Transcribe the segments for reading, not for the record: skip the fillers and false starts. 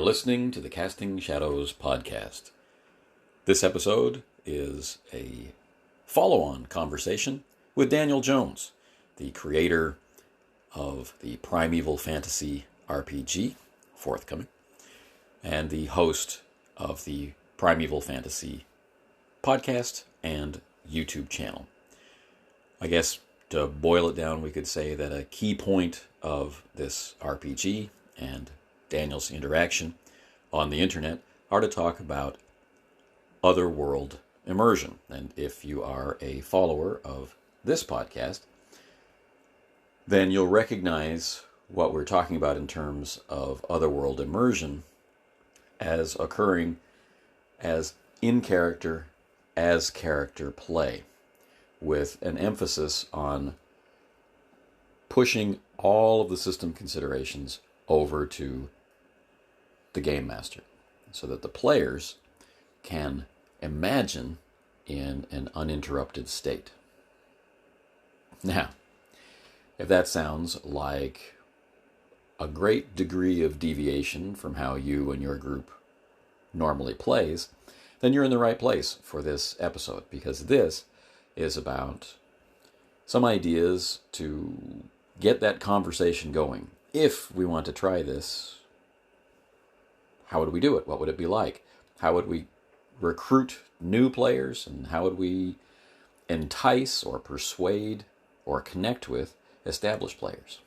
listening to the Casting Shadows podcast. This episode is a follow-on conversation with Daniel Jones, the creator of the Primeval Fantasy RPG, forthcoming, and the host of the Primeval Fantasy podcast and YouTube channel. I guess to boil it down, we could say that a key point of this RPG and Daniel's interaction on the internet are to talk about otherworld immersion. And if you are a follower of this podcast, then you'll recognize what we're talking about in terms of otherworld immersion as occurring as in character, as character play, with an emphasis on pushing all of the system considerations over to the game master so that the players can imagine in an uninterrupted state. Now, if that sounds like a great degree of deviation from how you and your group normally plays, then you're in the right place for this episode, because this is about some ideas to get that conversation going. If we want to try this, how would we do it? What would it be like? How would we recruit new players? And how would we entice or persuade or connect with established players?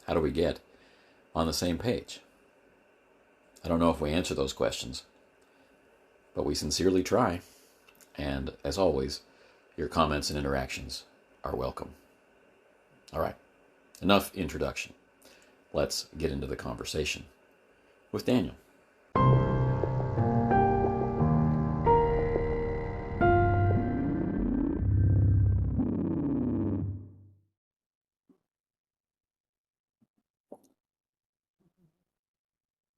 How do we get on the same page? I don't know if we answer those questions, but we sincerely try. And as always, your comments and interactions are welcome. All right, enough introduction. Let's get into the conversation with Daniel.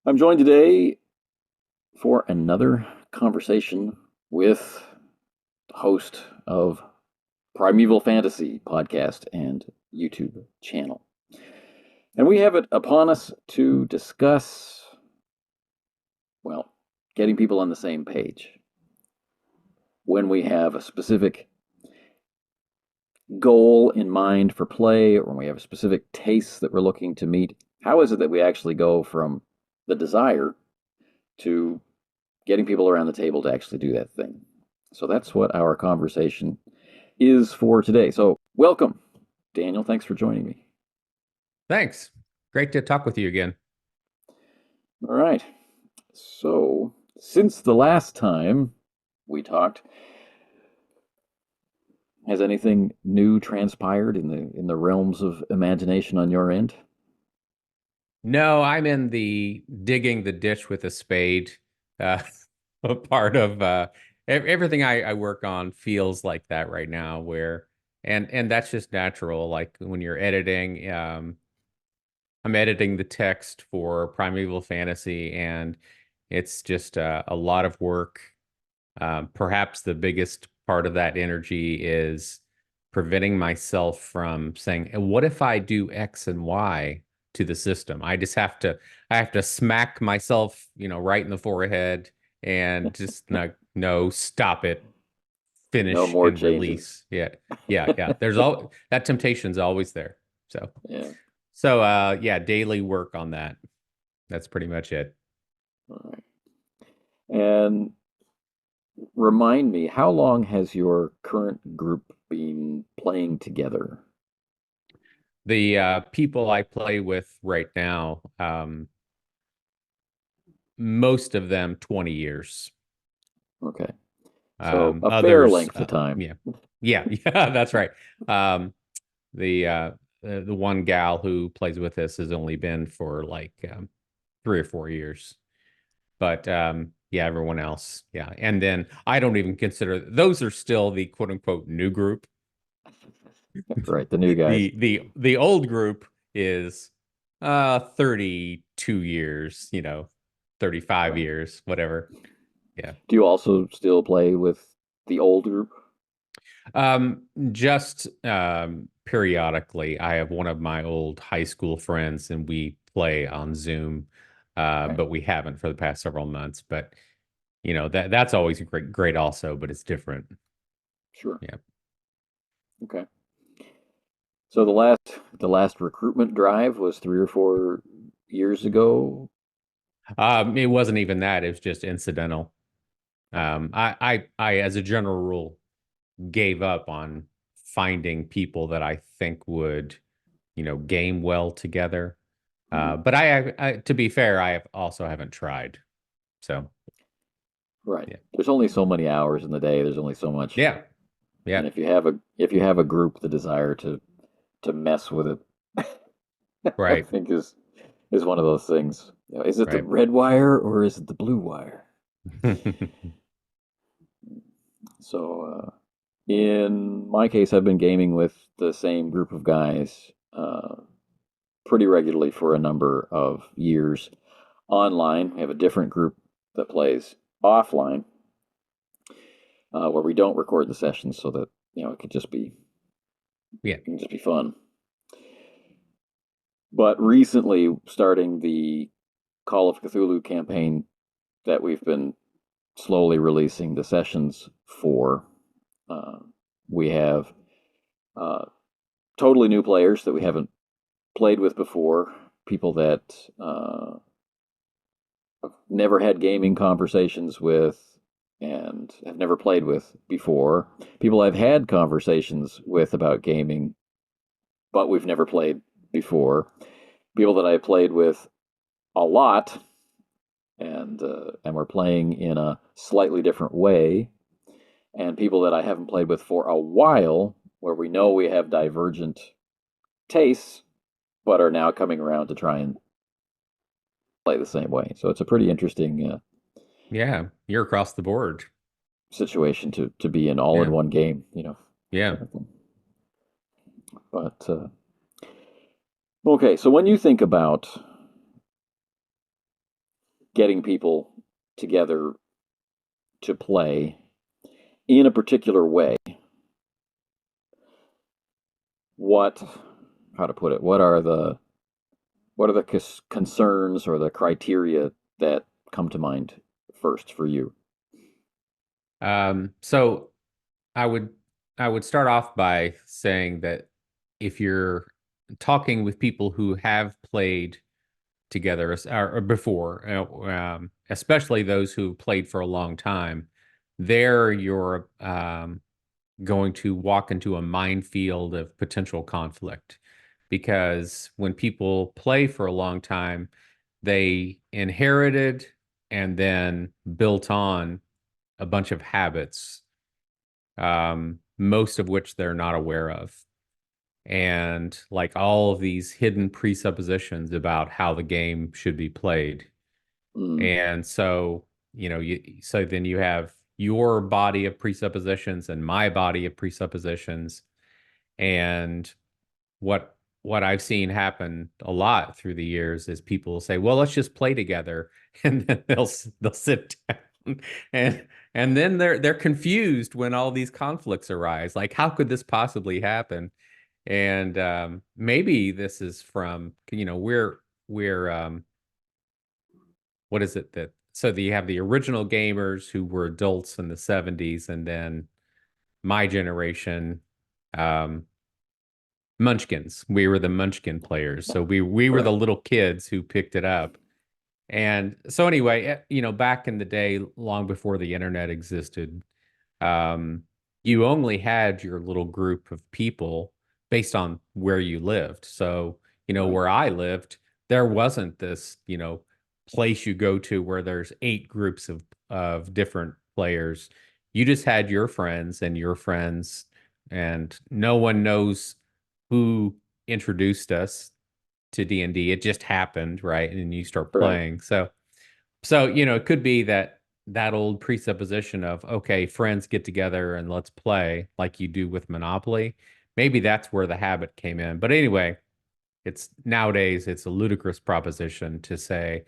I'm joined today for another conversation with the host of Primeval Fantasy podcast and YouTube channel. And we have it upon us to discuss, well, getting people on the same page. When we have a specific goal in mind for play, or when we have a specific taste that we're looking to meet, how is it that we actually go from the desire to getting people around the table to actually do that thing? So that's what our conversation is for today. So welcome, Daniel. Thanks for joining me. Thanks. Great to talk with you again. All right. So since the last time we talked, has anything new transpired in the realms of imagination on your end? No, I'm in the digging the ditch with a spade. A part of everything I work on feels like that right now, and that's just natural. Like when you're editing, I'm editing the text for Primeval Fantasy, and it's just a lot of work. Perhaps the biggest part of that energy is preventing myself from saying, what if I do X and Y to the system? I have to smack myself, right in the forehead and just no, stop it, finish No more and changes. release. Yeah. There's all that temptation's always there. So, Yeah. yeah, daily work on that. That's pretty much it. All right. And remind me, how long has your current group been playing together? The people I play with right now, most of them 20 years. Okay. So a fair Others, length of time. Yeah, that's right. The one gal who plays with us has only been for like 3 or 4 years, but yeah, everyone else, yeah. And then I don't even consider those are still the quote unquote new group. Right, the new guys. The old group is 32 years, 35 Right. years, whatever. Yeah. Do you also still play with the old group? Just periodically. I have one of my old high school friends and we play on Zoom Right. but we haven't for the past several months. But that's always great also, but it's different. Sure. Yeah. Okay. So the last recruitment drive was 3 or 4 years ago. It wasn't even that. It was just incidental. Oh, As a general rule, gave up on finding people that I think would, game well together. mhm. But to be fair, I haven't tried. So Right. yeah, There's only so many hours in the day. There's only so much. yeah, And yeah, if you have a group, the desire to mess with it, I right, think is one of those things. Is it the right. red wire or is it the blue wire? So, in my case, I've been gaming with the same group of guys pretty regularly for a number of years. Online, we have a different group that plays offline, where we don't record the sessions, so that it could just be Yeah. it can just be fun. But recently, starting the Call of Cthulhu campaign that we've been slowly releasing the sessions for, uh, we have uh, totally new players that we haven't played with before, people that I've never had gaming conversations with and have never played with before, people I've had conversations with about gaming, but we've never played before, people that I played with a lot and we're playing in a slightly different way, and people that I haven't played with for a while, where we know we have divergent tastes, but are now coming around to try and play the same way. So it's a pretty interesting Yeah, you're across the board. situation to be in all in Yeah, one game, yeah. kind of thing. But okay, so when you think about getting people together to play in a particular way, what how to put it? What are the concerns or the criteria that come to mind first for you? So I would I would start off by saying that if you're talking with people who have played together or before, especially those who played for a long time, there you're going to walk into a minefield of potential conflict because when people play for a long time, they inherited and then built on a bunch of habits, most of which they're not aware of. And like all of these hidden presuppositions about how the game should be played. Mm, And so, so then you have your body of presuppositions and my body of presuppositions. And what I've seen happen a lot through the years is people will say, "Well, let's just play together," and then they'll sit down, and then they're confused when all these conflicts arise. Like, how could this possibly happen? And maybe this is from we're what is it that so that you have the original gamers who were adults in the 70s, and then my generation. Um, Munchkins. We were the Munchkin players. So we were the right, little kids who picked it up. And so anyway, back in the day, long before the internet existed, um, you only had your little group of people based on where you lived. So, right, where I lived, there wasn't this, place you go to where there's 8 groups of different players. You just had your friends, and no one knows who introduced us to D&D. It just happened, right? And you start right. playing. So, it could be that old presupposition of, okay, friends get together and let's play like you do with Monopoly. Maybe that's where the habit came in. But anyway, it's nowadays it's a ludicrous proposition to say,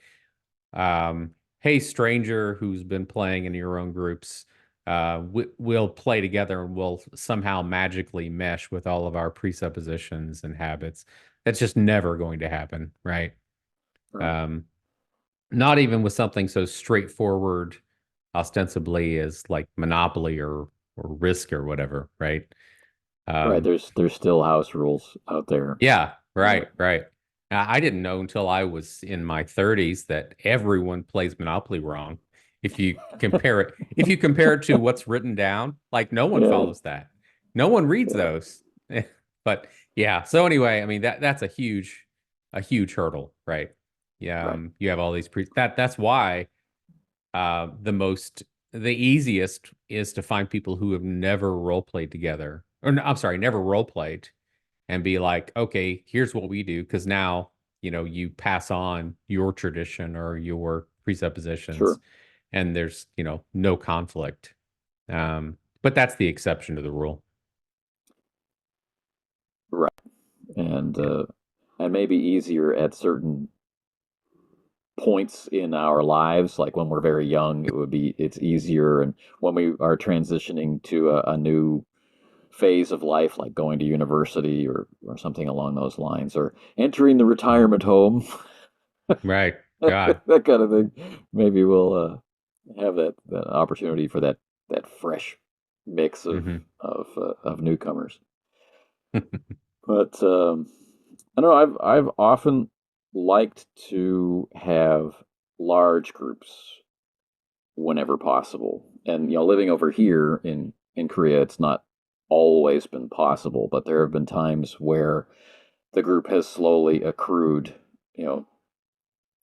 hey, stranger who's been playing in your own groups, we'll play together and we'll somehow magically mesh with all of our presuppositions and habits. That's just never going to happen, right? Right. Um, Not even with something so straightforward, ostensibly as like Monopoly or Risk or whatever, right? Right. Um, There's still house rules out there. yeah, Uh, right, right. I didn't know until I was in my 30s that everyone plays Monopoly wrong. If you compare it to what's written down, like no one yeah. follows that. No one reads Yeah. those. But yeah, so anyway, I mean that's a huge hurdle, right? Yeah, Right. you have all these that's why the easiest is to find people who have never role played together. Or no, I'm sorry, never role played and be like, okay, here's what we do. Because now, you pass on your tradition or your presuppositions, Sure. and there's, no conflict. But that's the exception to the rule. Right. And Yeah. and maybe easier at certain points in our lives, like when we're very young, it's easier, and when we are transitioning to a new phase of life, like going to university or something along those lines, or entering the retirement home, Right. God. that kind of thing. Maybe we'll have that opportunity for that fresh mix Hmm. of newcomers. But I don't know. I've often liked to have large groups whenever possible, and living over here in Korea, it's not always been possible, but there have been times where the group has slowly accrued, you know,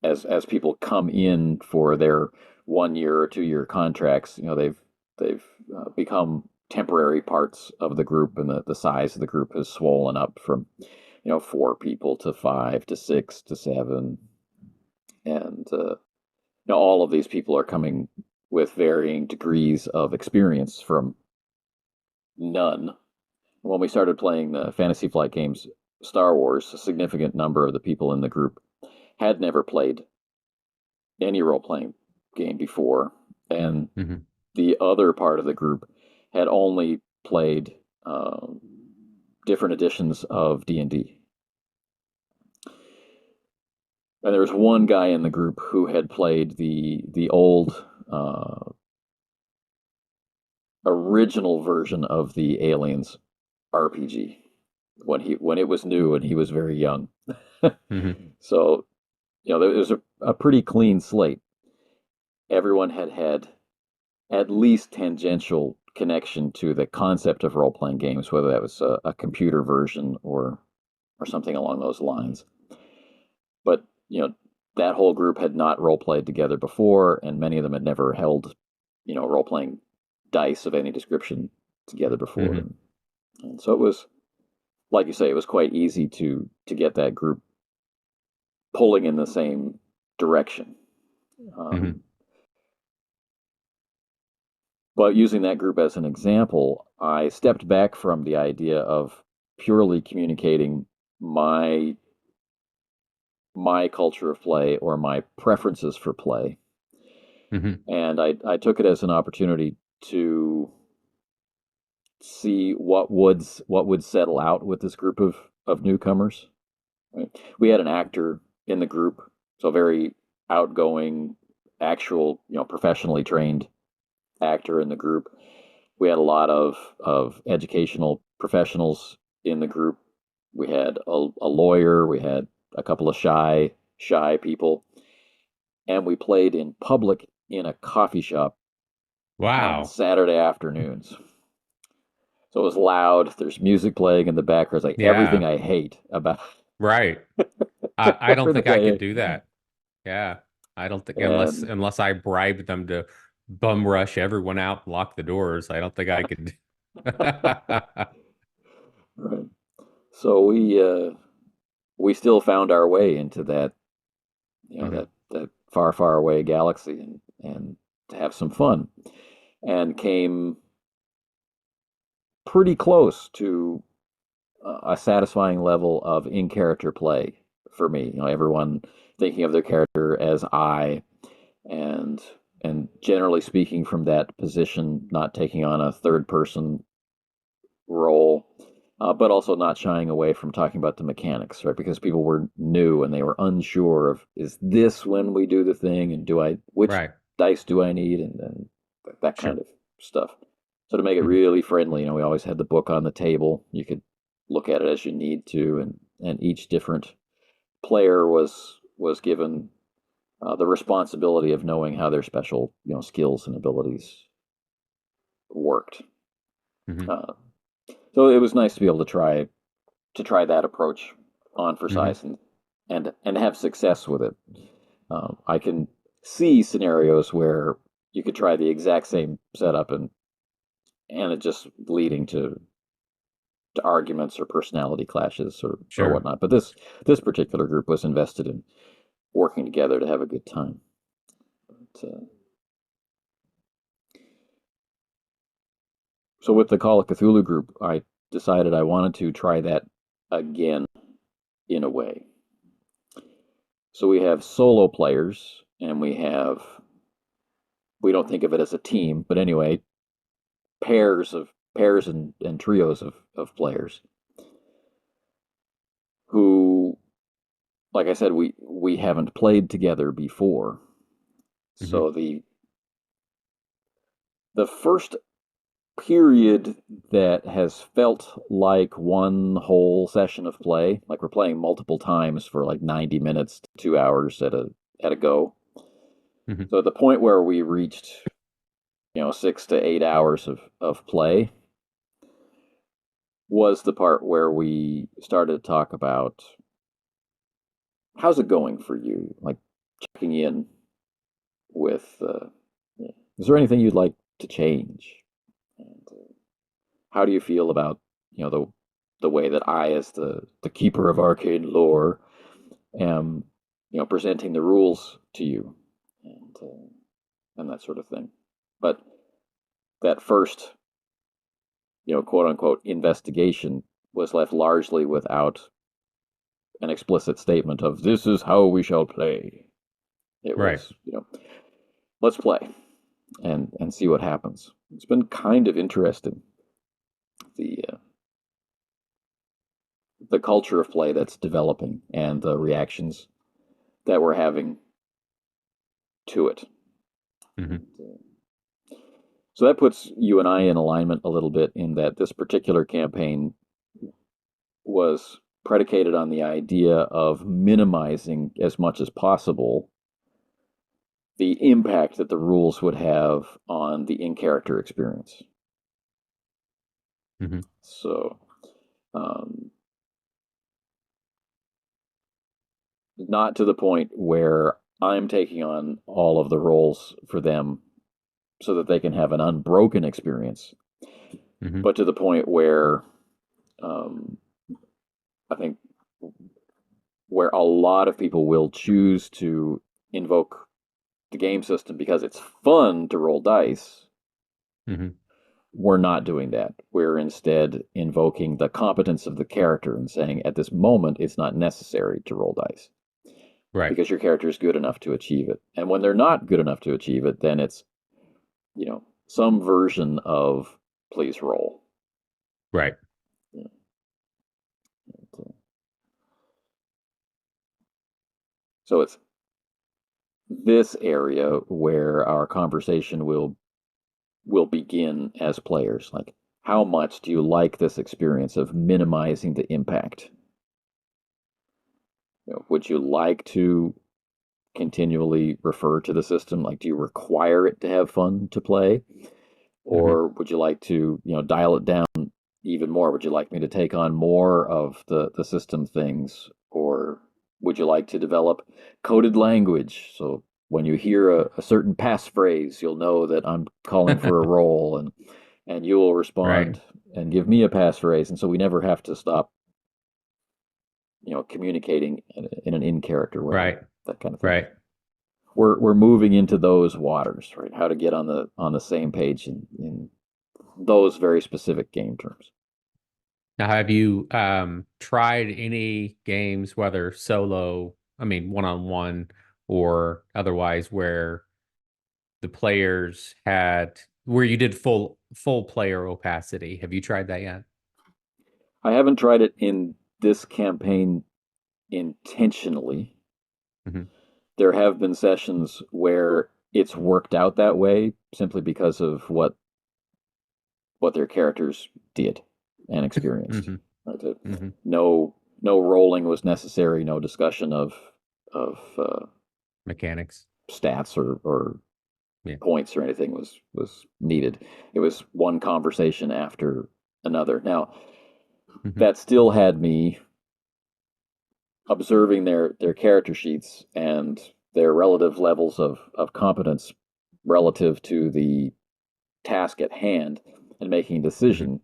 as people come in for their 1 year or 2 year contracts, they've become temporary parts of the group, and the size of the group has swollen up from 4 people to 5 to 6 to 7, and all of these people are coming with varying degrees of experience from none. When we started playing the Fantasy Flight games, Star Wars, a significant number of the people in the group had never played any role playing game before, and Hmm. the other part of the group had only played different editions of D&D. And there was one guy in the group who had played the old original version of the Aliens RPG when it was new and he was very young. Hmm. So there was a pretty clean slate. Everyone had at least tangential connection to the concept of role playing games, whether that was a computer version or something along those lines. But that whole group had not role played together before, and many of them had never held role playing dice of any description together before, Hmm. and so it was, like you say, it was quite easy to get that group pulling in the same direction. Hmm. Um, but using that group as an example, I stepped back from the idea of purely communicating my my culture of play or my preferences for play, Hmm. and I took it as an opportunity to see what would settle out with this group of newcomers. Right? We had an actor in the group, so very outgoing, actual professionally trained actor in the group. We had a lot of educational professionals in the group. We had a lawyer. We had a couple of shy people, and we played in public in a coffee shop on Wow. Saturday afternoons. So it was loud. There's music playing in the background. It's like everything Yeah. I hate about Right. I don't think everything I I could hate. do that. Yeah. I don't think unless And unless I bribed them to bum rush everyone out and lock the doors, I don't think I could. right. So we still found our way into that Mhm. that far away galaxy, and to have some fun, and came pretty close to a satisfying level of in character play for me. Everyone thinking of their character as I, and generally speaking from that position, not taking on a third person role, but also not shying away from talking about the mechanics, right? Because people were new and they were unsure of, is this when we do the thing, and which Right. dice do I need, and that kind Sure. of stuff. So to make it Mhm. really friendly, we always had the book on the table. You could look at it as you need to, and each different player was given the responsibility of knowing how their special skills and abilities worked. Mhm. Uh, so it was nice to be able to try that approach on for Mhm. size and have success with it. I can see scenarios where you could try the exact same setup and it just leading to arguments or personality clashes or Sure. whatnot. But this particular group was invested in working together to have a good time. But, so with the Call of Cthulhu group, I decided I wanted to try that again in a way. So we have solo players, and we don't think of it as a team, but anyway, pairs and trios of players who, like I said, we haven't played together before. Mhm. So the first period that has felt like one whole session of play, like we're playing multiple times for like 90 minutes to 2 hours at a go. Mhm. So at the point where we reached 6 to 8 hours of play was the part where we started to talk about how's it going for you, like checking in with is there anything you'd like to change, and how do you feel about the way that I, as the keeper of arcane lore, am presenting the rules to you, and that sort of thing. But that first quote unquote investigation was left largely without an explicit statement of this is how we shall play. It Right. was let's play and see what happens. It's been kind of interesting, the the culture of play that's developing and the reactions that we're having to it. Mhm. So that puts you and I in alignment a little bit, in that this particular campaign was predicated on the idea of minimizing as much as possible the impact that the rules would have on the in character experience. Mhm. So, um, not to the point where I'm taking on all of the roles for them so that they can have an unbroken experience, Mhm. but to the point where um, I think where a lot of people will choose to invoke the game system because it's fun to roll dice. Mhm. We're not doing that. We're instead invoking the competence of the character and saying, at this moment, it's not necessary to roll dice Right. because your character is good enough to achieve it. And when they're not good enough to achieve it, then it's, some version of please roll. Right. Yeah. So it's this area where our conversation will begin as players. Like, how much do you like this experience of minimizing the impact? Would you like to continually refer to the system? Like, do you require it to have fun to play? Mhm. Or would you like to, dial it down even more? Would you like me to take on more of the system things? Or would you like to develop coded language? So when you hear a certain passphrase, you'll know that I'm calling for a roll, and you will Right. respond and give me a passphrase. And so we never have to stop, communicating in an in character way, Right. that kind of thing. Right. We're moving into those waters, right? How to get on the same page in those very specific game terms. Now, have you tried any games, whether solo, I mean, one-on-one or otherwise, where the players where you did full player opacity? Have you tried that yet? I haven't tried it in this campaign intentionally. Hmm. There have been sessions where it's worked out that way simply because of what their characters did and experienced. Hmm. Right? Hmm. No rolling was necessary. No discussion of Mechanics. stats or Yeah. points or anything was needed. It was one conversation after another. Now Hmm. that still had me observing their character sheets and their relative levels of competence relative to the task at hand and making a Hmm. decision.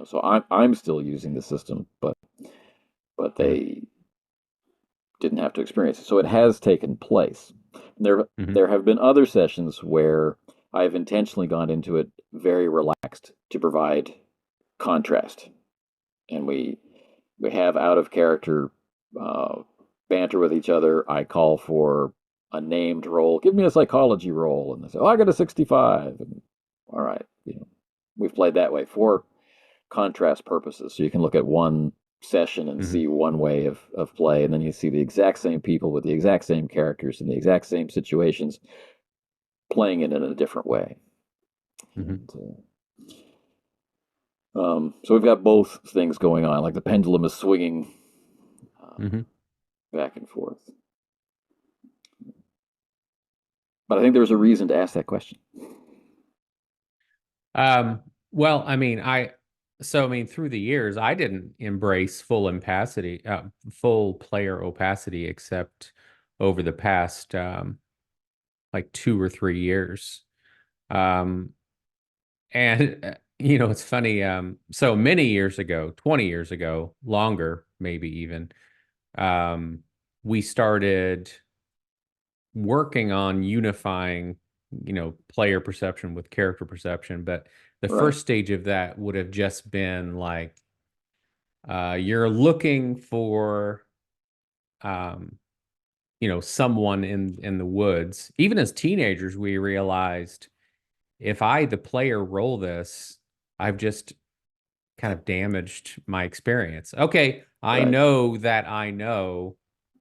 So I'm still using the system, but Hmm. they didn't have to experience it. So it has taken place. Hmm. There have been other sessions where I've intentionally gone into it very relaxed to provide contrast, and we have out of character uh, banter with each other. I call for a named roll. Give me a psychology roll, and they say, "Oh, I got a 65." And, all right, we've played that way for contrast purposes. So you can look at one session and Hmm. see one way of play, and then you see the exact same people with the exact same characters in the exact same situations playing it in a different way. Hmm. And, so we've got both things going on, like the pendulum is swinging Hmm. back and forth. But I think there's a reason to ask that question. Um, well, I mean, through the years, I didn't embrace full player opacity, except over the past like 2 or 3 years. Um, and it's funny. So many years ago, 20 years ago, longer, maybe even, um, we started working on unifying, player perception with character perception. But the Right. first stage of that would have just been like, you're looking for, um, someone in the woods. Even as teenagers, we realized if I, the player, roll this, I've just kind of damaged my experience. Okay, Right.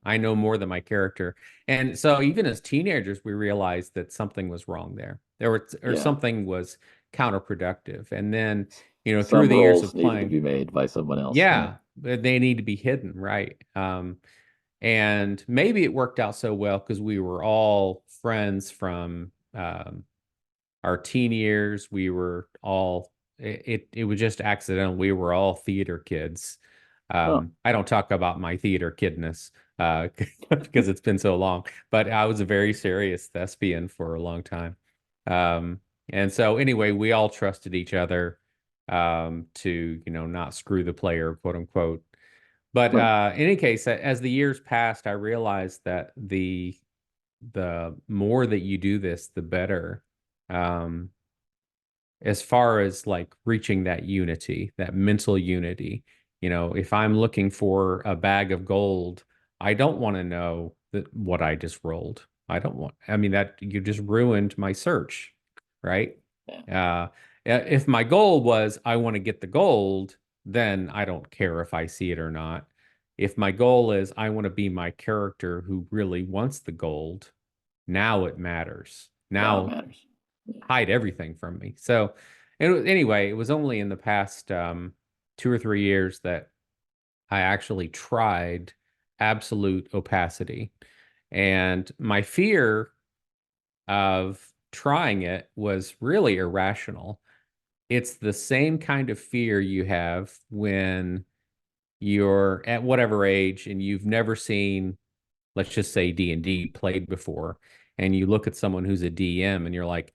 I know more than my character. And so even as teenagers, we realized that something was wrong there. Or Yeah. something was counterproductive. And then, through Some the years roles of needed to playing, be made by someone else. Yeah. yeah, they need to be hidden, right? And maybe it worked out so well because we were all friends from our teen years. We were all it was just accidental. We were all theater kids. Oh, I don't talk about my theater kidness because it's been so long, but I was a very serious thespian for a long time. Um, and so anyway, we all trusted each other to, not screw the player, quote unquote. But right. in any case, as the years passed, I realized that the more that you do this, the better. Um, as far as like reaching that unity, that mental unity. If I'm looking for a bag of gold, I don't want to know what I just rolled. I mean, that you just ruined my search, right? Yeah. If my goal was I want to get the gold, then I don't care if I see it or not. If my goal is I want to be my character who really wants the gold, now it matters. Now it Now matters. Yeah. hide everything from me. So, anyway, it was only in the past 2 or 3 years that I actually tried absolute opacity. And my fear of trying it was really irrational. It's the same kind of fear you have when you're at whatever age and you've never seen, let's just say, D&D played before, and you look at someone who's a DM and you're like,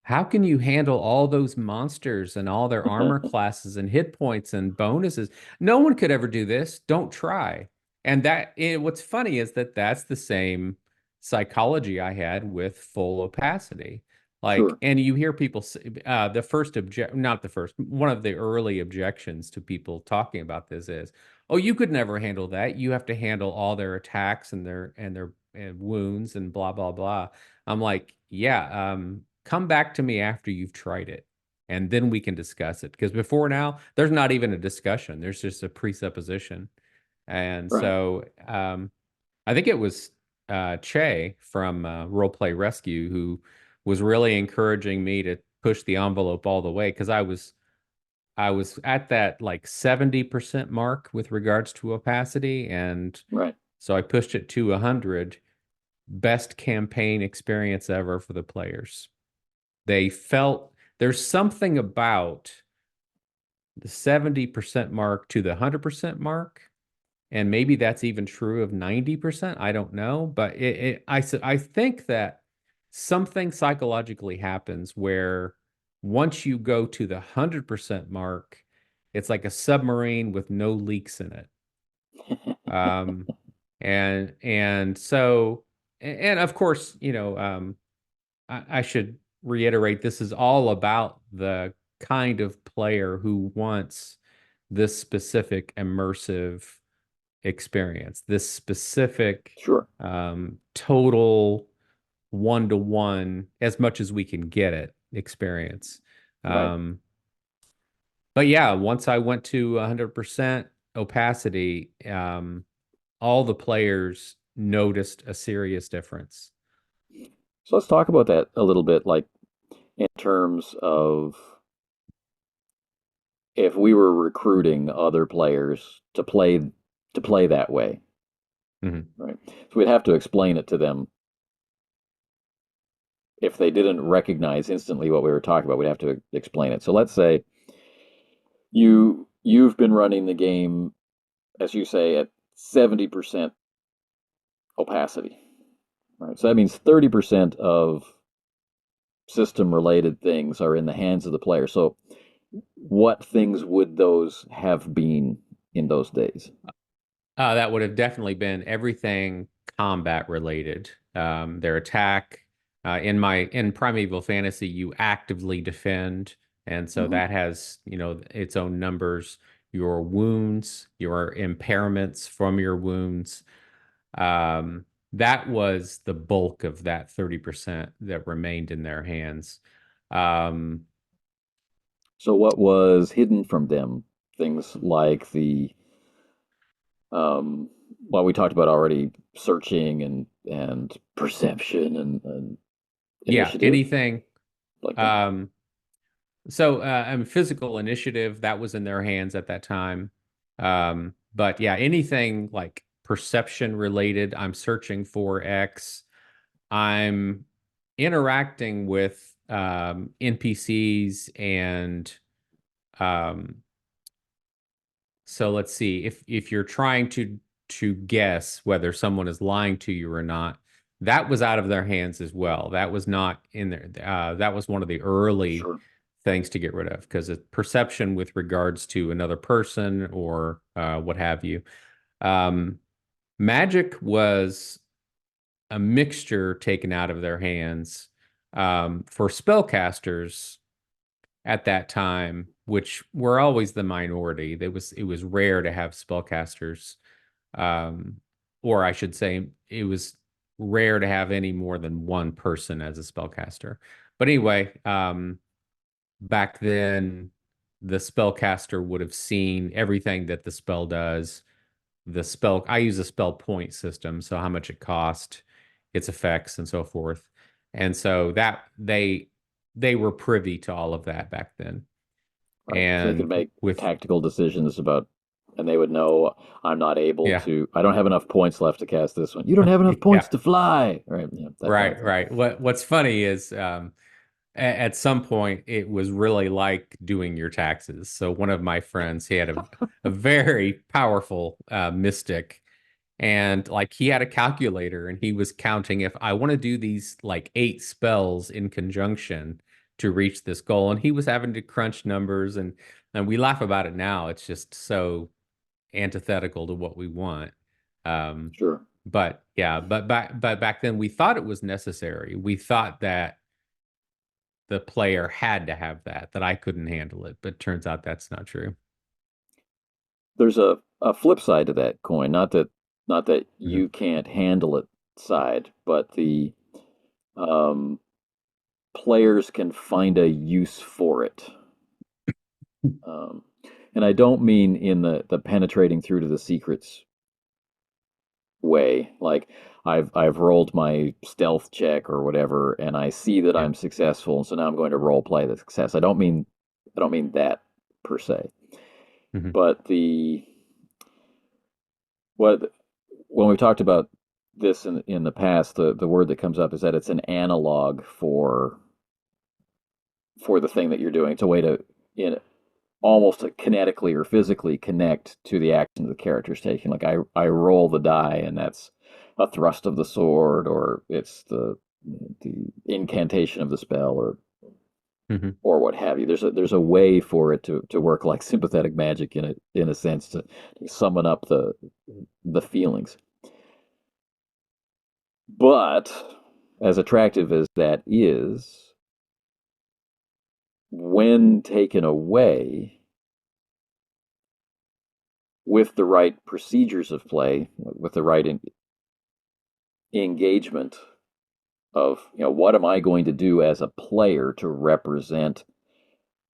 how can you handle all those monsters and all their armor classes and hit points and bonuses? No one could ever do this. Don't try. And what's funny is that that's the same psychology I had with full opacity. Like, Sure. and you hear people say, the first object, not the first, one of the early objections to people talking about this is, oh, you could never handle that. You have to handle all their attacks and wounds and blah, blah, blah. I'm like, yeah, come back to me after you've tried it. and then we can discuss it. Because before now, there's not even a discussion. There's just a presupposition. And Right. so I think it was Che from Role Play Rescue who was really encouraging me to push the envelope all the way because I was at that like 70% mark with regards to opacity, and Right. so I pushed it to 100. Best campaign experience ever for the players. They felt there's something about the 70% mark to the 100% mark, and maybe that's even true of 90%. I don't know, but I think that something psychologically happens where once you go to the 100% mark, it's like a submarine with no leaks in it. Um, and so and of course, I should reiterate this is all about the kind of player who wants this specific immersive experience, this specific Sure. total one-to-one, as much as we can get it, experience. Right. Um, but yeah, once I went to 100% opacity, all the players noticed a serious difference. So let's talk about that a little bit, like in terms of if we were recruiting other players to play that way, Mhm. right? So we'd have to explain it to them. If they didn't recognize instantly what we were talking about, we'd have to explain it. So let's say you've been running the game, as you say, at 70% opacity, right? So that means 30% of system related things are in the hands of the player. So what things would those have been in those days? That would have definitely been everything combat related. Their attack in Primeval Fantasy, you actively defend, and so Mm-hmm. that has its own numbers. Your wounds, your impairments from your wounds. That was the bulk of that 30% that remained in their hands. Um, So what was hidden from them? Things like um, well, we talked about already searching and perception and yeah, initiative, anything. like that. Um, physical initiative that was in their hands at that time. But yeah, anything like perception related, I'm searching for X. I'm interacting with NPCs and um, so let's see if you're trying to guess whether someone is lying to you or not, that was out of their hands as well. That was not in there. That was one of the early Sure. things to get rid of because it's perception with regards to another person or what have you. Um, Magic was a mixture taken out of their hands for spellcasters at that time, which were always the minority. It was rare to have spellcasters, um, or I should say, it was rare to have any more than one person as a spellcaster. But anyway, back then, the spellcaster would have seen everything that the spell does. I use a spell point system, so how much it cost, its effects, and so forth. And so that they were privy to all of that back then. Right. So they could And make with tactical decisions about, and they would know I'm not able yeah, to, I don't have enough points left to cast this one. You don't have enough points yeah, to fly. Right. Yeah, that kind of right, thing. right. What's funny is at some point it was really like doing your taxes. So one of my friends, he had a very powerful mystic, and like he had a calculator and he was counting if I want to do these like 8 spells in conjunction to reach this goal, and he was having to crunch numbers, and we laugh about it now. It's just so antithetical to what we want. Um, Sure. but yeah, but back then we thought it was necessary. We thought that the player had to have that I couldn't handle it, but turns out that's not true. There's a flip side to that coin, not that Mhm. you can't handle it side, but the um, players can find a use for it. And I don't mean in the penetrating through to the secrets way. Like I've rolled my stealth check or whatever, and I see that Yeah. I'm successful, and so now I'm going to role play the success. I don't mean that per se, Hmm. but the what when we've talked about this in the past, the word that comes up is that it's an analog for the thing that you're doing. It's a way to in almost kinetically or physically connect to the action the character's taking. Like I roll the die, and that's a thrust of the sword, or it's the incantation of the spell, Hmm. or what have you. There's a way for it to work like sympathetic magic in a sense to summon up the feelings. But as attractive as that is, when taken away with the right procedures of play, with the right engagement of, what am I going to do as a player to represent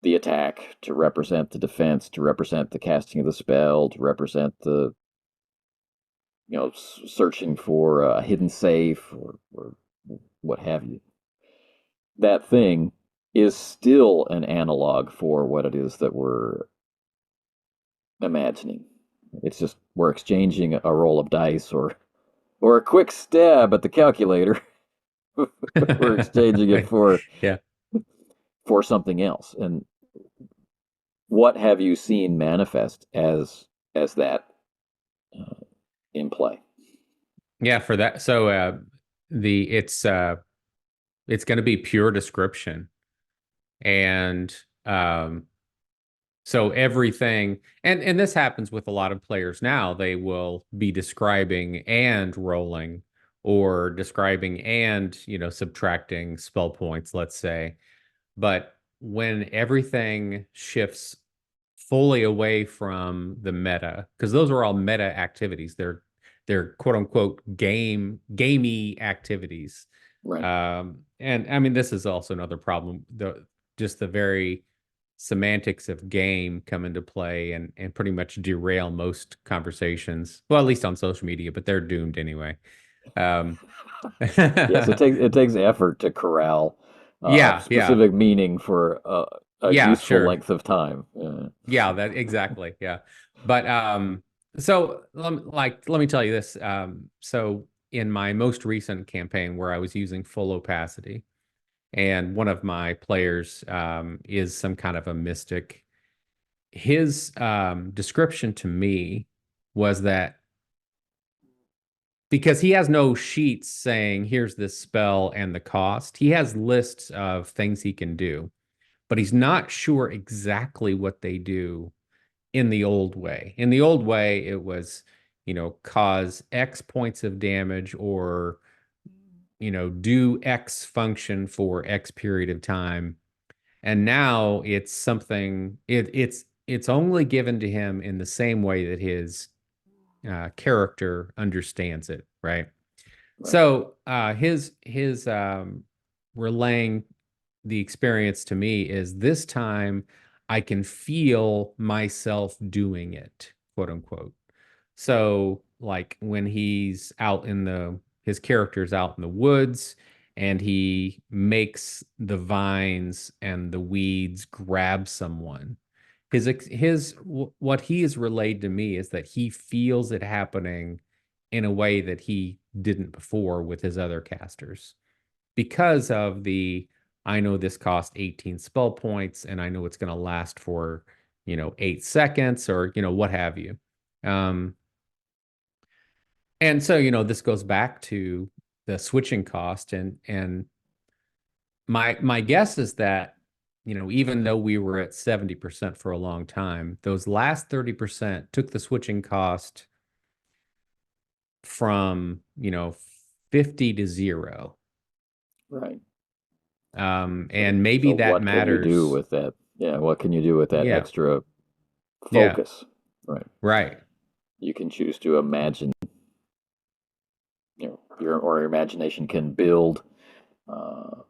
the attack, to represent the defense, to represent the casting of the spell, to represent the searching for a hidden safe, or what have you. That thing is still an analog for what it is that we're imagining. It's just we're exchanging a roll of dice, or a quick stab at the calculator. We're exchanging it Yeah. for something else. And what have you seen manifest as that uh, in play? Yeah, for that. So the it's going to be pure description. And so everything, and this happens with a lot of players now, they will be describing and rolling, or describing and, subtracting spell points, let's say. But when everything shifts fully away from the meta, because those are all meta activities, they're quote unquote gamey activities. Right. And I mean, this is also another problem. Just the very semantics of game come into play, and pretty much derail most conversations. Well, at least on social media, but they're doomed anyway. Um, Yes, it takes effort to corral a yeah, yeah, specific meaning for a yeah, useful sure. length of time. Yeah, that exactly. Yeah. But so let me tell you this. So in my most recent campaign where I was using full opacity, and one of my players is some kind of a mystic, his description to me was that because he has no sheets saying here's this spell and the cost, he has lists of things he can do, but he's not sure exactly what they do in the old way. In the old way, it was, cause X points of damage, or, do X function for X period of time. And now it's something, it's only given to him in the same way that his character understands it, right? Right. So his relaying the experience to me is, this time I can feel myself doing it, quote unquote. So like when his character's out in the woods, and he makes the vines and the weeds grab someone. What he has relayed to me is that he feels it happening in a way that he didn't before with his other casters, because of I know this cost 18 spell points, and I know it's going to last for, 8 seconds, or, what have you. Um, and so, this goes back to the switching cost, and my guess is that, even though we were at 70% for a long time, those last 30% took the switching cost from, 50 to 0. Right. So And maybe that what can you do matters. with that? Yeah, what can you do with that Yeah. extra Yeah. focus? Right. Right. You can choose to imagine, your imagination can build uh,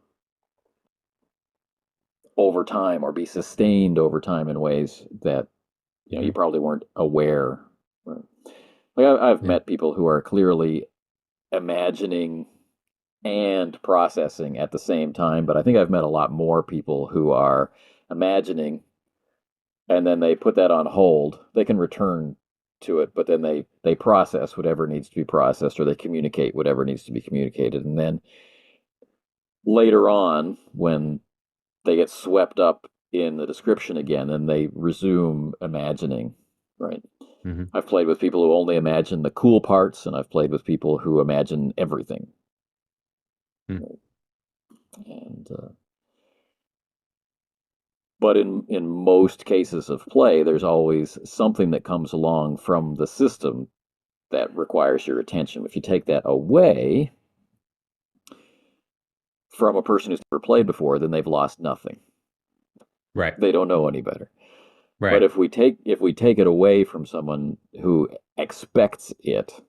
over time or be sustained over time in ways that you Mhm. probably weren't aware. Right? Like I've Yeah. met people who are clearly imagining and processing at the same time, but I think I've met a lot more people who are imagining and then they put that on hold. They can return to it, but then they process whatever needs to be processed, or they communicate whatever needs to be communicated, and then later on, when they get swept up in the description again, and they resume imagining. Right. Hmm. I've played with people who only imagine the cool parts, and I've played with people who imagine everything. And but in most cases of play, there's always something that comes along from the system that requires your attention. If you take that away from a person who's never played before, then they've lost nothing. Right. They don't know any better. But Right. if we take it away from someone who expects it,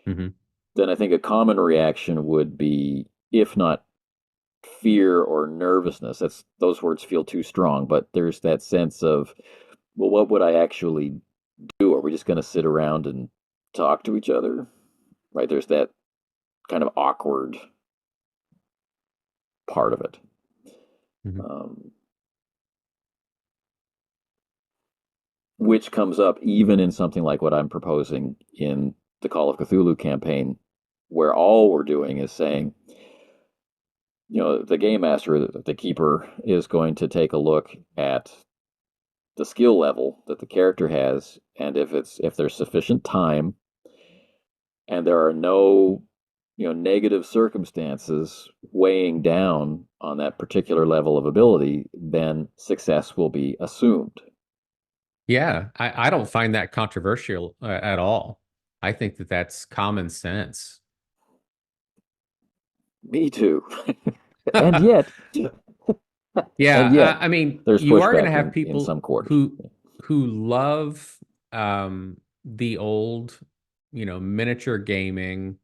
Hmm. then I think a common reaction would be, if not fear or nervousness, that's those words feel too strong, but there's that sense of, well, what would I actually do? Are we just going to sit around and talk to each other? Right? There's that kind of awkward part of it. Hmm. Um, which comes up even in something like what I'm proposing in the Call of Cthulhu campaign, where all we're doing is saying, the game master, the keeper, is going to take a look at the skill level that the character has, and if there's sufficient time and there are no negative circumstances weighing down on that particular level of ability, then success will be assumed. Yeah, I don't find that controversial at all. I think that that's common sense. Me too. and yet and Yeah, yet I mean, there's you are going to pushback have in people some quarters. who love the old, miniature gaming,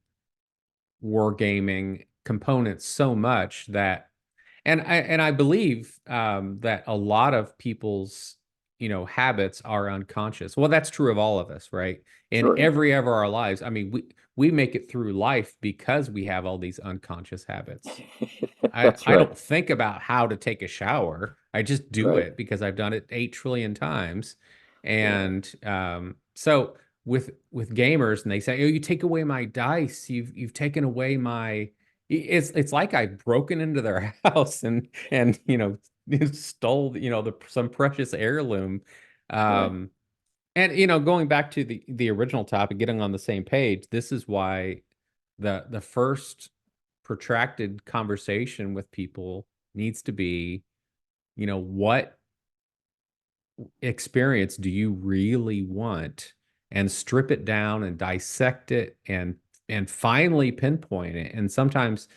wargaming components so much that, and I believe that a lot of people's habits are unconscious. Well, that's true of all of us, right? In Sure, yeah. every ever our lives. I mean, we make it through life because we have all these unconscious habits. I That's I right. don't think about how to take a shower. I just do Right. it because I've done it 8 trillion times. Yeah. And so with gamers, and they say, "Oh, you take away my dice. You've taken away my." It's like I've broken into their house and stole some precious heirloom. Right. Um, and going back to the original topic, getting on the same page. This is why the first protracted conversation with people needs to be, what experience do you really want? And strip it down and dissect it and finally pinpoint it. And sometimes,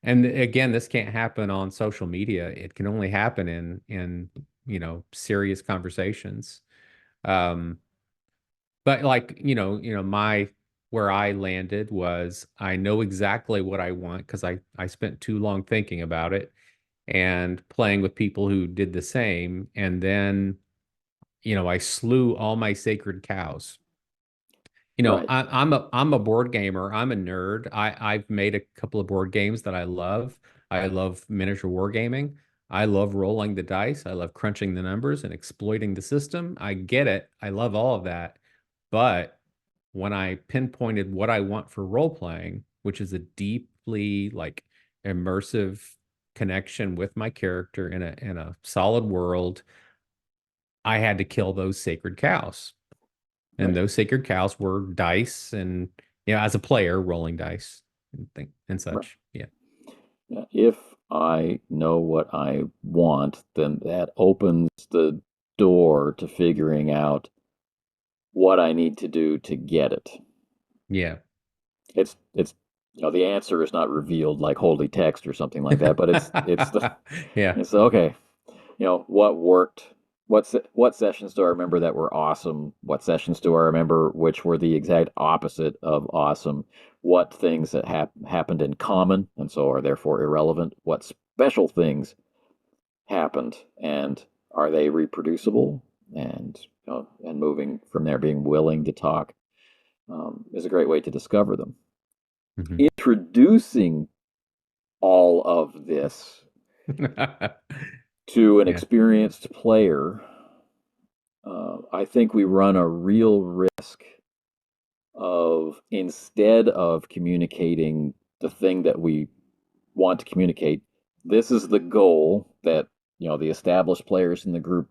and again, this can't happen on social media. It can only happen in serious conversations. Um, but like, my where I landed was I know exactly what I want because I spent too long thinking about it and playing with people who did the same. And then, I slew all my sacred cows. Right. I'm a board gamer. I'm a nerd. I've made a couple of board games that I love. I love miniature wargaming. I love rolling the dice. I love crunching the numbers and exploiting the system. I get it. I love all of that. But when I pinpointed what I want for role playing, which is a deeply like immersive connection with my character in a solid world, I had to kill those sacred cows. And Right. those sacred cows were dice and as a player rolling dice and Right. such. Yeah. Yeah. If I know what I want, then that opens the door to figuring out what I need to do to get it. Yeah. It's the answer is not revealed like holy text or something like that, but Yeah. it's okay. What worked. What sessions do I remember that were awesome? What sessions do I remember which were the exact opposite of awesome? What things that happened in common and so are therefore irrelevant? What special things happened, and are they reproducible? And and moving from there, being willing to talk is a great way to discover them. Mhm. Introducing all of this to an Yeah. experienced player, I think we run a real risk of, instead of communicating the thing that we want to communicate, this is the goal that the established players in the group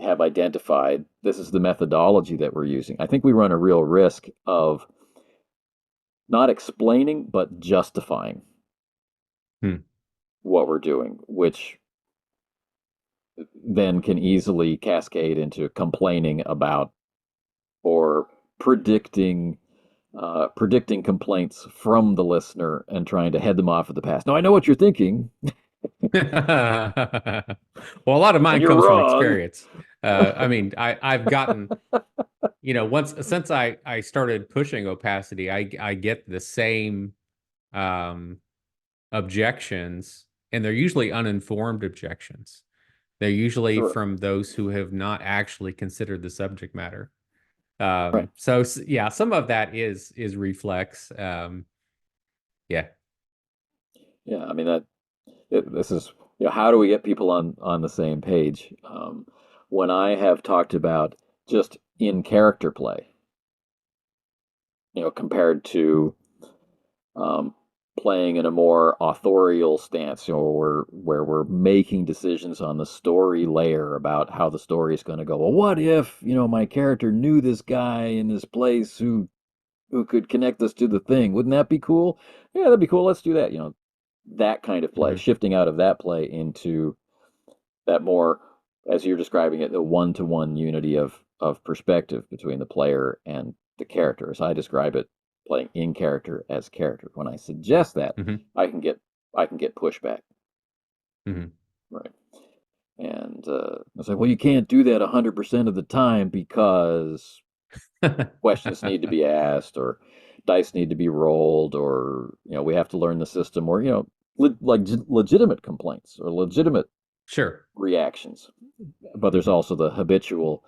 have identified. This is the methodology that we're using. I think we run a real risk of not explaining but justifying Hmm. what we're doing, which then can easily cascade into complaining about or predicting complaints from the listener and trying to head them off at the pass. Now I know what you're thinking, Well, a lot of and mine you're comes from wrong. experience. I mean, I've gotten, once since I started pushing opacity, I get the same um, objections, and they're usually uninformed objections. They're usually Sure. from those who have not actually considered the subject matter. Right. So yeah, some of that is reflex. Yeah. Yeah. I mean this is how do we get people on the same page? When I have talked about just in character play, compared to um, playing in a more authorial stance, where we're making decisions on the story layer about how the story is going to go. Well, what if my character knew this guy in this place who could connect us to the thing? Wouldn't that be cool? Yeah, that'd be cool. Let's do that. That kind of play, Hmm. shifting out of that play into that more, as you're describing it, the one-to-one unity of perspective between the player and the character. As I describe it, playing in character as character. When I suggest that, Hmm. I can get pushback, Hmm. right? And I say, well, you can't do that 100% of the time because questions need to be asked, or dice need to be rolled, or we have to learn the system, or legitimate complaints or legitimate Sure. reactions. But there's Hmm. also the habitual,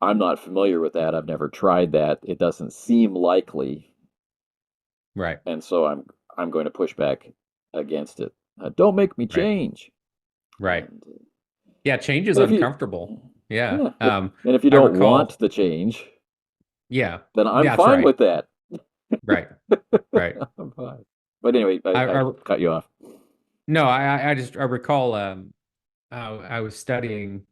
I'm not familiar with that, I've never tried that, it doesn't seem likely, Right. and so I'm going to push back against it. Don't make me Right. change. Right. And Yeah, change is and if you uncomfortable. Yeah. yeah, and if you I don't want recall. the change, Yeah, then I'm that's fine right. with that. Right. Right. I'm fine. But anyway, I I cut you off. no, I recall I was studying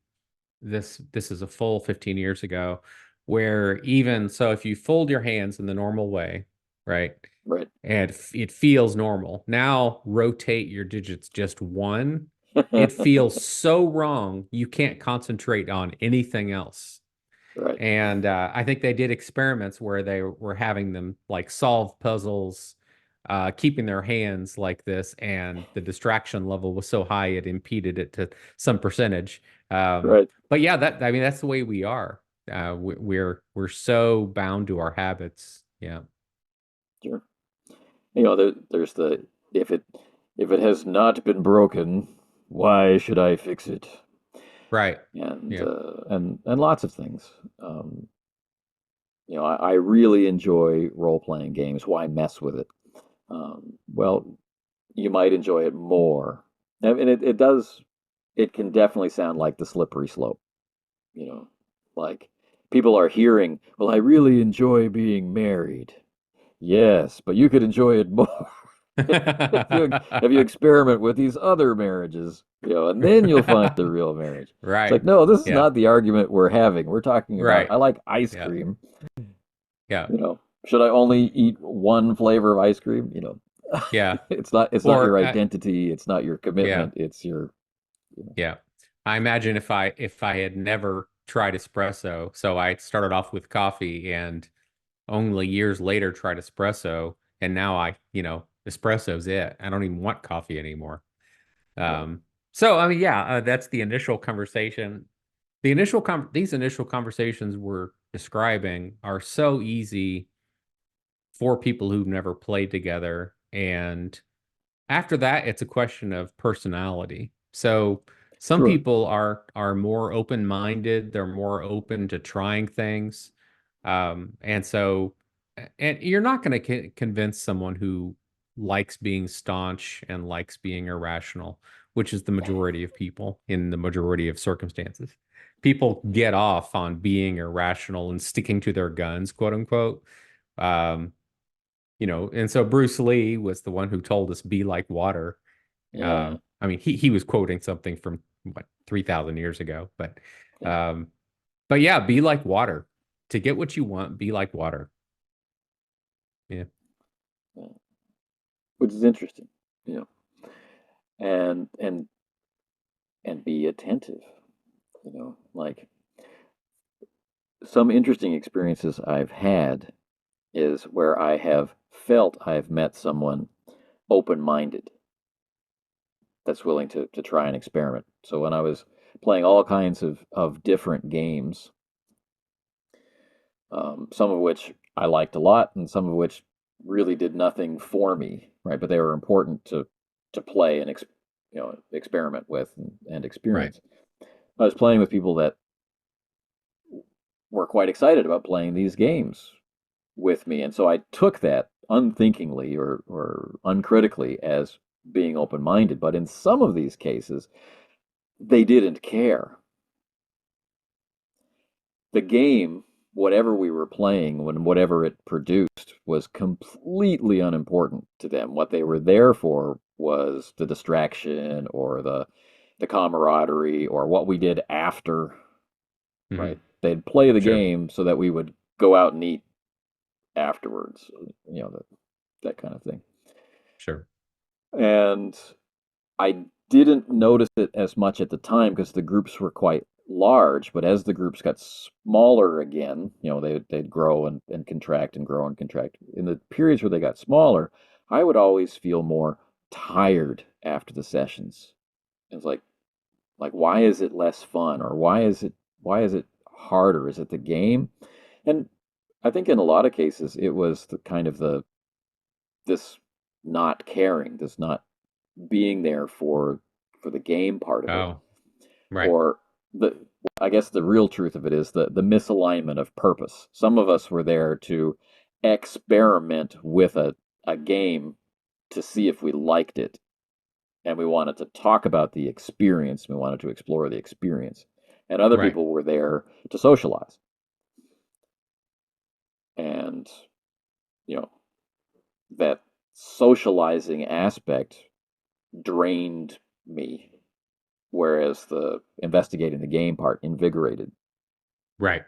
this is a full 15 years ago, where even so if you fold your hands in the normal way, right? Right. And it feels normal. Now rotate your digits just one. It feels so wrong, you can't concentrate on anything else. Right. And I think they did experiments where they were having them like solve puzzles, keeping their hands like this, and the distraction level was so high it impeded it to some percentage. Right. But yeah, that I mean that's the way we are. We're so bound to our habits. Yeah. Sure. There's the, if it has not been broken, why should I fix it? Right. And Yeah. and lots of things. Um, I really enjoy role playing games. Why mess with it? Well, you might enjoy it more, and it does. It can definitely sound like the slippery slope. You know, like people are hearing, well, I really enjoy being married. Yes, but you could enjoy it more if you experiment with these other marriages, and then you'll find the real marriage. It's Right. like, no, this is Yeah. not the argument we're having. We're talking about, Right. I like ice Yeah. cream. Yeah. Should I only eat one flavor of ice cream? Yeah. It's not your Or identity. It's not your yeah. commitment. It's your, Yeah. I imagine if I had never tried espresso, so I started off with coffee and only years later tried espresso, and now espresso's it. I don't even want coffee anymore. right, So I mean, yeah, that's the initial conversation. These initial conversations we're describing are so easy for people who've never played together, and after that, it's a question of personality. So some Sure. people are more open-minded, they're more open to trying things. And so and you're not going to convince someone who likes being staunch and likes being irrational, which is the majority of people in the majority of circumstances. People get off on being irrational and sticking to their guns, quote unquote. Um, and so Bruce Lee was the one who told us be like water. Yeah. I mean, he was quoting something from what 3,000 years ago, Yeah. um, but yeah, be like water. To get what you want, be like water. Yeah. Yeah. Which is interesting, you know, and be attentive, like some interesting experiences I've had is where I have felt I've met someone open-minded that's willing to try and experiment. So when I was playing all kinds of different games, some of which I liked a lot, and some of which really did nothing for me, right? But they were important to play and experiment with and Right. experience. I was playing with people that were quite excited about playing these games with me, and so I took that unthinkingly or uncritically as being open-minded. But in some of these cases, they didn't care. The game, whatever we were playing, when whatever it produced, was completely unimportant to them. What they were there for was the distraction or the camaraderie or what we did after, Hmm. right? They'd play the Sure. game so that we would go out and eat afterwards, that kind of thing. Sure. And I didn't notice it as much at the time because the groups were quite large, but as the groups got smaller again, they'd grow and contract and grow and contract. In the periods where they got smaller, I would always feel more tired after the sessions. It's like why is it less fun, or why is it harder? Is it the game? And I think in a lot of cases it was the kind of this not caring, this not being there for the game part of it, Oh, right. or the I guess the real truth of it is the misalignment of purpose. Some of us were there to experiment with a game to see if we liked it, and we wanted to talk about the experience. We wanted to explore the experience, and other Right. people were there to socialize. And you know that socializing aspect drained me, whereas the investigating the game part invigorated. Right.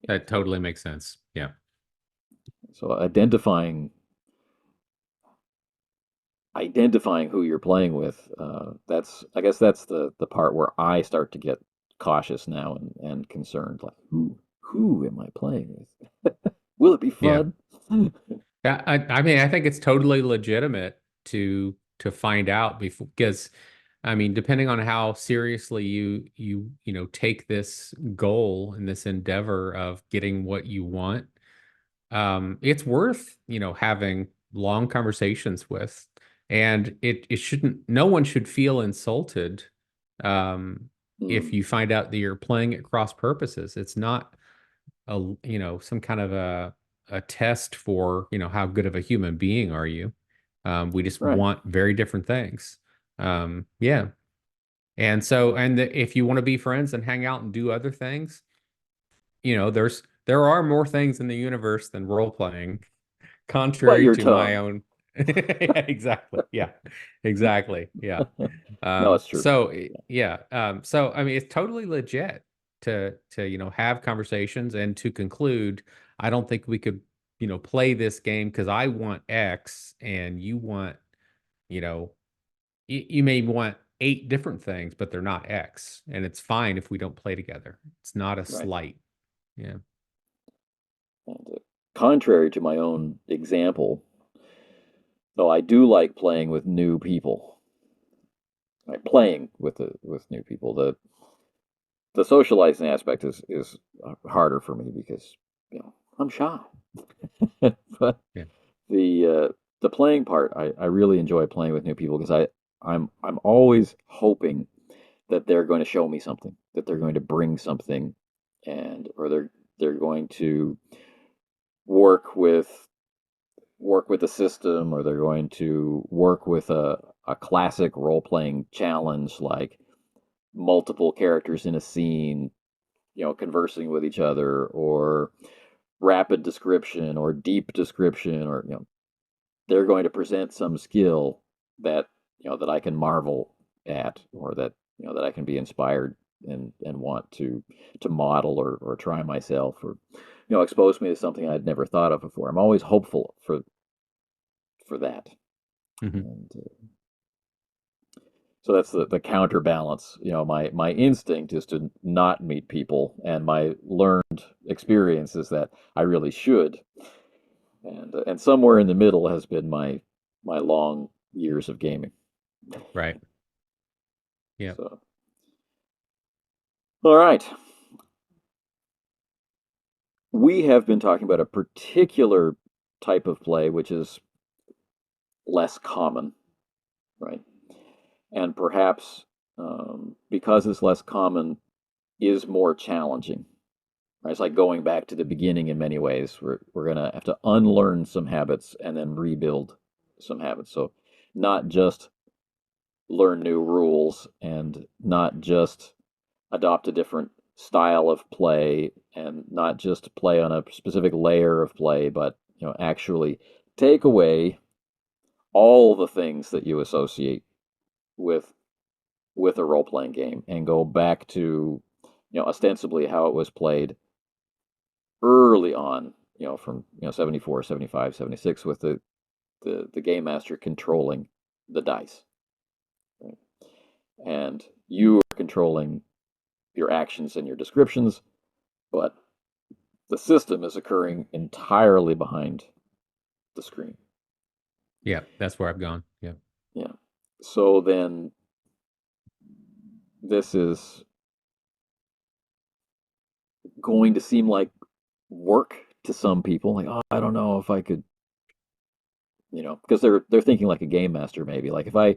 That totally makes sense. Yeah. So identifying who you're playing with, that's I guess that's the part where I start to get cautious now and concerned, like who am I playing with? Will it be Yeah. fun? Yeah. I mean, I think it's totally legitimate to find out before, because I mean, depending on how seriously you take this goal and this endeavor of getting what you want, it's worth, having long conversations with. And it shouldn't, no one should feel insulted, um, if Hmm. you find out that you're playing at cross purposes. It's not some kind of a test for, how good of a human being are you. We just Right. want very different things. Yeah. And so, if you want to be friends and hang out and do other things, there are more things in the universe than role playing, But contrary your to my tongue. own. Yeah, exactly. Yeah, exactly. Yeah. No, it's true. Yeah. So I mean, it's totally legit to have conversations and to conclude. I don't think we could play this game because I want X and you want you know you may want eight different things, but they're not X, and it's fine if we don't play together. It's not a Right. slight. Yeah. And contrary to my own example, though, I do like playing with new people. Like playing with new people. The socializing aspect is harder for me because I'm shy. But Yeah. the playing part, I really enjoy playing with new people because I'm always hoping that they're going to show me something, that they're going to bring something, and or they're going to work with work with a system, or they're going to work with a classic role playing challenge like multiple characters in a scene, conversing with each other, or rapid description or deep description, or they're going to present some skill that that I can marvel at, or that that I can be inspired and want to model or try myself, or expose me to something I'd never thought of before. I'm always hopeful for that. Mm-hmm. And so that's the counterbalance. My instinct is to not meet people, and my learned experience is that I really should. And somewhere in the middle has been my long years of gaming. Right. Yeah. So, all right. We have been talking about a particular type of play which is less common, right? And perhaps because it's less common, is more challenging. Right? It's like going back to the beginning in many ways. We're gonna have to unlearn some habits and then rebuild some habits. So not just learn new rules, and not just adopt a different style of play, and not just play on a specific layer of play, but actually take away all the things that you associate with a role playing game and go back to ostensibly how it was played early on, from 74, 75, 76, with the game master controlling the dice, right? And you are controlling your actions and your descriptions, but the system is occurring entirely behind the screen. Yeah, that's where I've gone. Yeah. Yeah. So then this is going to seem like work to some people. Like, oh, I don't know if I could, because they're thinking like a game master maybe. Like if I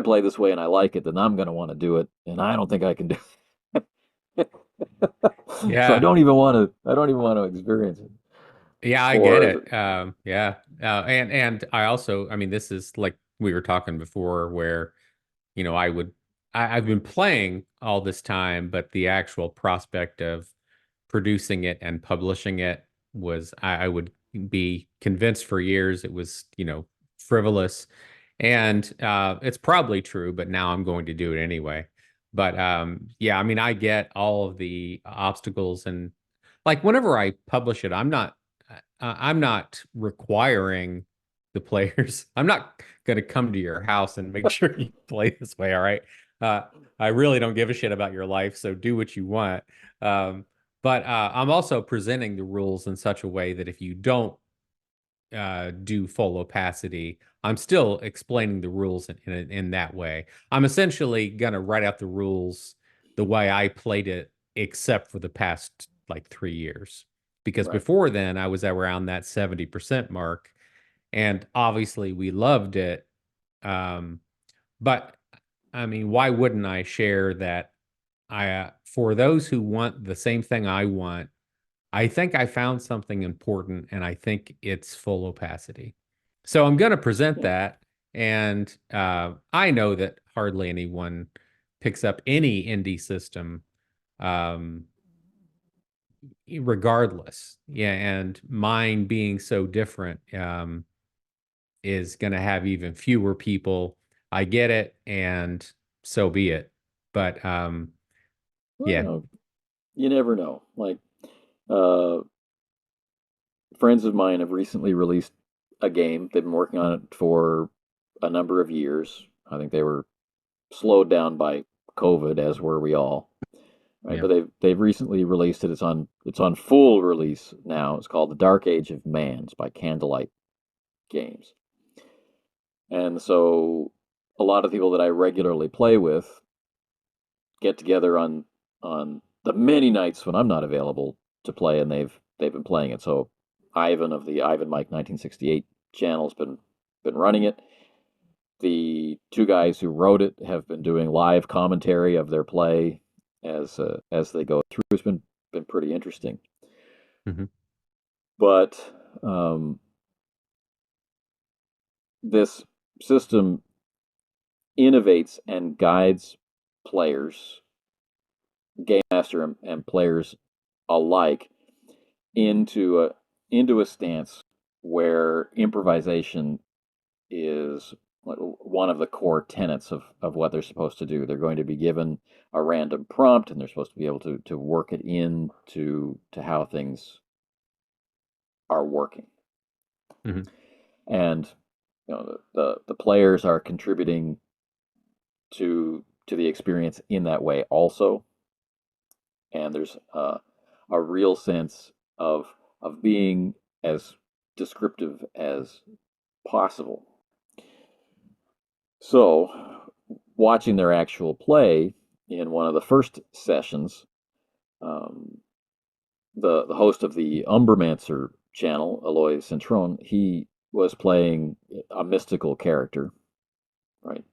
play this way and I like it, then I'm going to want to do it, and I don't think I can do it. So Yeah. I don't even want to experience it. Yeah, I get Or it. Yeah. And I also, I mean, this is like we were talking before where, I would I've been playing all this time, but the actual prospect of producing it and publishing it was I would be convinced for years it was, frivolous. And it's probably true, but now I'm going to do it anyway. But yeah, I mean, I get all of the obstacles, and like whenever I publish it, I'm not requiring the players. I'm not going to come to your house and make sure you play this way. All right. Uh, I really don't give a shit about your life, so do what you want. Um, but I'm also presenting the rules in such a way that if you don't do full opacity, I'm still explaining the rules in that way. I'm essentially going to write out the rules the way I played it, except for the past like 3 years. Because right, before then, I was around that 70% mark. And obviously, we loved it. Um, but I mean, why wouldn't I share that? For those who want the same thing I want, I think I found something important, and I think it's full opacity. So I'm going to present yeah, that. And I know that hardly anyone picks up any indie system, um, regardless. Yeah. And mine being so different is going to have even fewer people. I get it. And so be it. But yeah. well, you never know. Like uh, friends of mine have recently released a game. They've been working on it for a number of years. I think they were slowed down by COVID, as were we all. Right, Yeah. but they've recently released it. It's on full release now. It's called The Dark Age of Man. It's by Candlelight Games. And so a lot of people that I regularly play with get together on the many nights when I'm not available to play, and they've been playing it. So Ivan of the Ivan Mike 1968 channel's been running it. The two guys who wrote it have been doing live commentary of their play as they go through. It's been pretty interesting. Mm-hmm. But this system innovates and guides players, game master and players alike, into a stance where improvisation is one of the core tenets of what they're supposed to do. They're going to be given a random prompt, and they're supposed to be able to work it in to how things are working. Mm-hmm. And the players are contributing to the experience in that way also. And there's a real sense of being as descriptive as possible. So, watching their actual play in one of the first sessions, the host of the Umbermancer channel, Aloy Centron, he was playing a mystical character, right?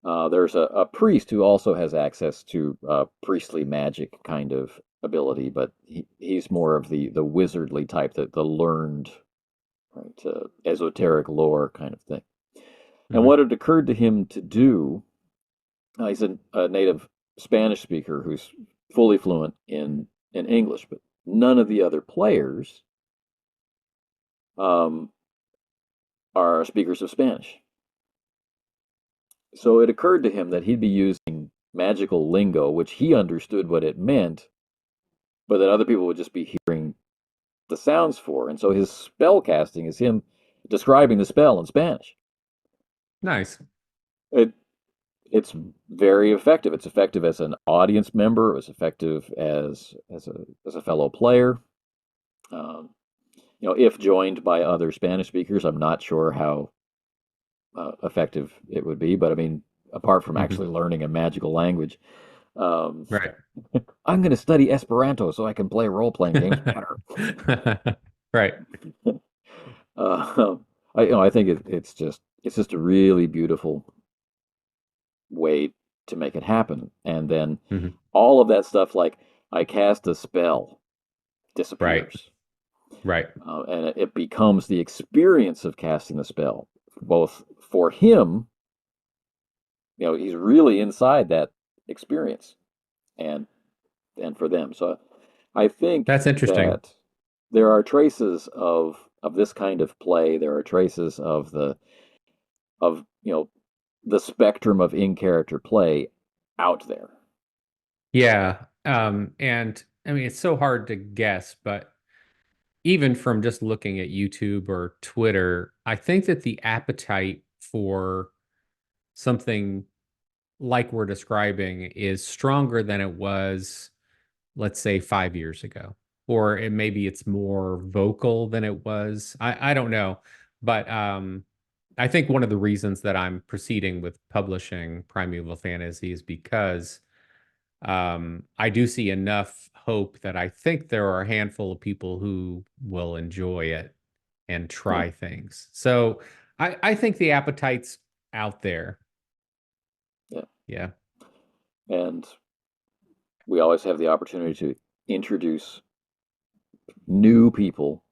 There's a priest who also has access to priestly magic kind of ability, but he's more of the wizardly type, the learned, right, esoteric lore kind of thing. Mm-hmm. And what it occurred to him to do, he's a native Spanish speaker who's fully fluent in English, but none of the other players are speakers of Spanish. So it occurred to him that he'd be using magical lingo, which he understood what it meant, but that other people would just be hearing the sounds for. And so his spell casting is him describing the spell in Spanish. Nice. It's very effective. It's effective as an audience member. It was effective as a fellow player. If joined by other Spanish speakers, I'm not sure how effective it would be. But I mean, apart from actually learning a magical language, right? I'm going to study Esperanto so I can play role-playing games better. Right. I think it's just a really beautiful way to make it happen. And then all of that stuff, like I cast a spell, disappears. Right. And it becomes the experience of casting the spell, both for him, he's really inside that experience, and for them. So I think that's interesting. that there are traces of this kind of play. There are traces of the spectrum of in-character play out there. Yeah. And I mean, it's so hard to guess, but even from just looking at YouTube or Twitter, I think that the appetite for something like we're describing is stronger than it was, let's say, 5 years ago. Or maybe it's more vocal than it was. I don't know. But I think one of the reasons that I'm proceeding with publishing Primeval Fantasy is because I do see enough hope that I think there are a handful of people who will enjoy it and try things. So I think the appetite's out there. Yeah. Yeah. And we always have the opportunity to introduce new people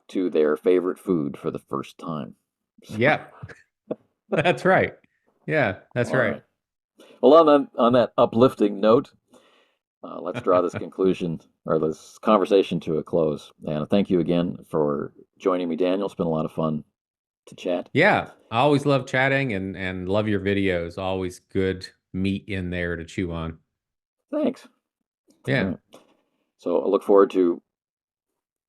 to their favorite food for the first time. So. Yeah. That's right. Yeah, that's right. Well, on that uplifting note, let's draw this conclusion or this conversation to a close. And thank you again for joining me, Daniel. It's been a lot of fun to chat. Yeah, I always love chatting and love your videos. Always good meat in there to chew on. Thanks. Yeah. Right. So I look forward to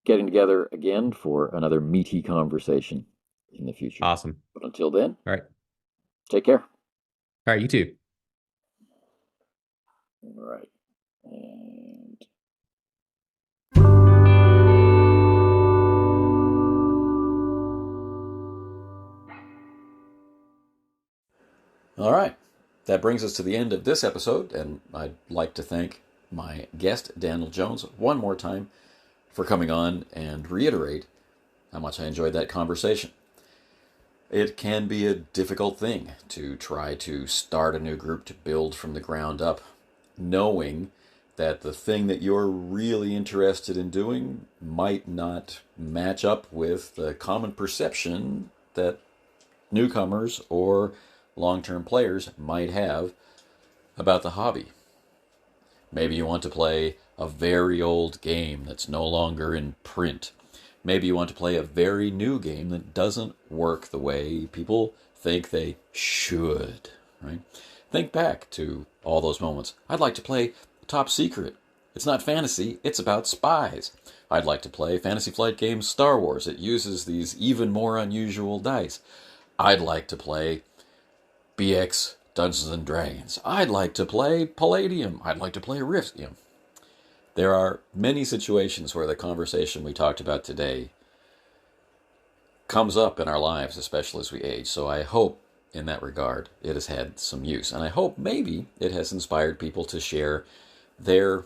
getting together again for another meaty conversation in the future. Awesome. But until then, all right. Take care. All right, you too. All right. And all right. That brings us to the end of this episode, and I'd like to thank my guest, Daniel Jones, one more time for coming on and reiterate how much I enjoyed that conversation. It can be a difficult thing to try to start a new group to build from the ground up, knowing that the thing that you're really interested in doing might not match up with the common perception that newcomers or long-term players might have about the hobby. Maybe you want to play a very old game that's no longer in print. Maybe you want to play a very new game that doesn't work the way people think they should, right? Think back to all those moments. I'd like to play Top Secret. It's not fantasy, it's about spies. I'd like to play Fantasy Flight Games Star Wars. It uses these even more unusual dice. I'd like to play BX Dungeons and Dragons. I'd like to play Palladium. I'd like to play Rift. There are many situations where the conversation we talked about today comes up in our lives, especially as we age. So I hope in that regard it has had some use. And I hope maybe it has inspired people to share their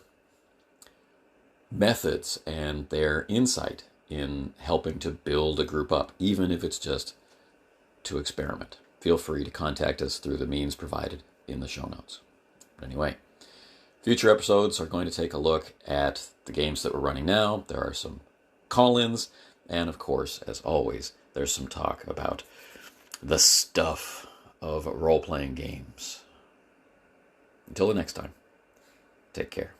methods and their insight in helping to build a group up, even if it's just to experiment. Feel free to contact us through the means provided in the show notes. But anyway, future episodes are going to take a look at the games that we're running now. There are some call-ins, and of course, as always, there's some talk about the stuff of role-playing games. Until the next time, take care.